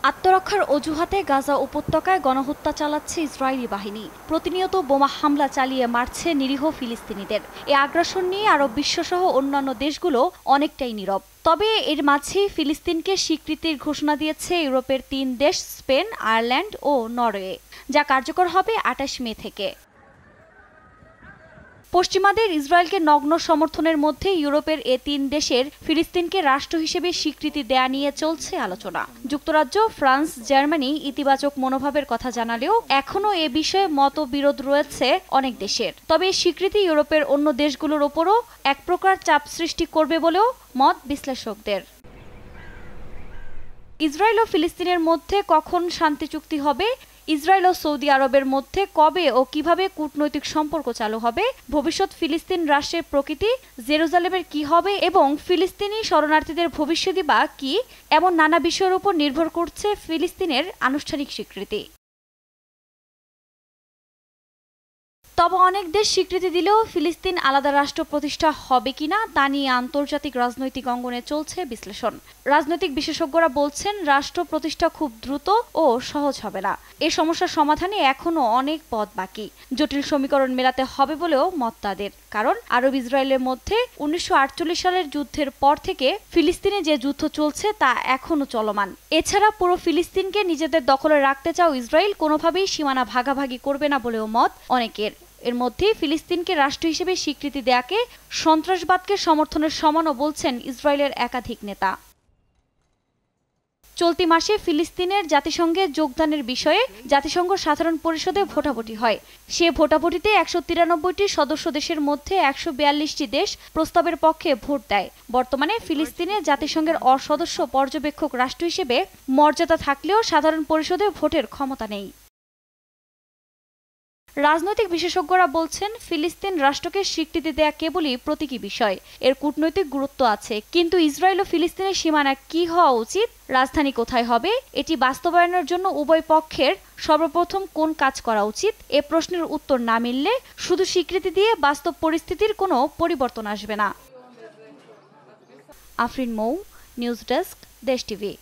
আত্মরক্ষার অজুহাতে গাজা উপত্যকায় গণহত্যা চালাচ্ছে ইসরায়েলি বাহিনী। প্রতিনিয়ত বোমা হামলা চালিয়ে মারছে নিরীহ ফিলিস্তিনিদের। এই আগ্রাসন নিয়ে আরব বিশ্বসহ অন্যান্য দেশগুলো অনেকটাই নীরব। তবে এর মাঝেই ফিলিস্তিনকে স্বীকৃতির ঘোষণা দিয়েছে ইউরোপের ৩ দেশ স্পেন, আয়ারল্যান্ড ও নরওয়ে, যা কার্যকর হবে ২৮ মে থেকে। পশ্চিমাদের ইসরায়েলকে নগ্ন সমর্থনের মধ্যে ইউরোপের এ ৩ দেশের ফিলিস্তিনকে রাষ্ট্র হিসেবে স্বীকৃতি দেয়া নিয়ে চলছে আলোচনা। যুক্তরাজ্য, ফ্রান্স, জার্মানি ইতিবাচক মনোভাবের কথা জানালেও এখনও এ বিষয়ে মতবিরোধ রয়েছে অনেক দেশের। তবে এই স্বীকৃতি ইউরোপের অন্য দেশগুলোর ওপরও এক প্রকার চাপ সৃষ্টি করবে বলেও মত বিশ্লেষকদের। ইসরায়েল ও ফিলিস্তিনের মধ্যে কখন শান্তি চুক্তি হবে, ইসরায়েল ও সৌদি আরবের মধ্যে কবে ও কিভাবে কূটনৈতিক সম্পর্ক চালু হবে, ভবিষ্যৎ ফিলিস্তিন রাষ্ট্রের প্রকৃতি, জেরুজালেমের কি হবে এবং ফিলিস্তিনি শরণার্থীদের ভবিষ্যৎই বা কি, এমন নানা বিষয়ের উপর নির্ভর করছে ফিলিস্তিনের আনুষ্ঠানিক স্বীকৃতি। তবে অনেক দেশ স্বীকৃতি দিলেও ফিলিস্তিন আলাদা রাষ্ট্র প্রতিষ্ঠা হবে কিনা তা নিয়ে আন্তর্জাতিক রাজনৈতিক অঙ্গনে চলছে বিশ্লেষণ। রাজনৈতিক বিশেষজ্ঞরা বলছেন, রাষ্ট্র প্রতিষ্ঠা খুব দ্রুত ও সহজ হবে না। এই সমস্যার সমাধানে এখনও অনেক পথ বাকি। জটিল সমীকরণ মেলাতে হবে বলেও মত তাদের। কারণ আরব ইসরায়েলের মধ্যে ১৯৪৮ সালের যুদ্ধের পর থেকে ফিলিস্তিনে যে যুদ্ধ চলছে তা এখনও চলমান। এছাড়া পুরো ফিলিস্তিনকে নিজেদের দখলে রাখতে চাও ইসরায়েল কোনোভাবেই সীমানা ভাগাভাগি করবে না বলেও মত অনেকের। এর মধ্যে ফিলিস্তিনকে রাষ্ট্র হিসেবে স্বীকৃতি দেয়াকে সন্ত্রাসবাদকে সমর্থনের সমানও বলছেন ইসরায়েলের একাধিক নেতা। চলতি মাসে ফিলিস্তিনের জাতিসংঘে যোগদানের বিষয়ে জাতিসংঘ সাধারণ পরিষদে ভোটাভুটি হয়। সে ভোটাভুটিতে ১৯৩টি সদস্য দেশের মধ্যে ১৪২টি দেশ প্রস্তাবের পক্ষে ভোট দেয়। বর্তমানে ফিলিস্তিনে জাতিসংঘের অসদস্য পর্যবেক্ষক রাষ্ট্র হিসেবে মর্যাদা থাকলেও সাধারণ পরিষদে ভোটের ক্ষমতা নেই। রাজনৈতিক বিশেষজ্ঞরা বলছেন, ফিলিস্তিন রাষ্ট্রকে স্বীকৃতি দেয়া কেবলই প্রতীকী বিষয়। এর কূটনৈতিক গুরুত্ব আছে, কিন্তু ইসরায়েল ও ফিলিস্তিনের সীমানা কি হওয়া উচিত, রাজধানী কোথায় হবে, এটি বাস্তবায়নের জন্য উভয় পক্ষের সর্বপ্রথম কোন কাজ করা উচিত, এ প্রশ্নের উত্তর না মিললে শুধু স্বীকৃতি দিয়ে বাস্তব পরিস্থিতির কোনো পরিবর্তন আসবে না। আফরিন মৌ, নিউজ ডেস্ক, দেশ টিভি।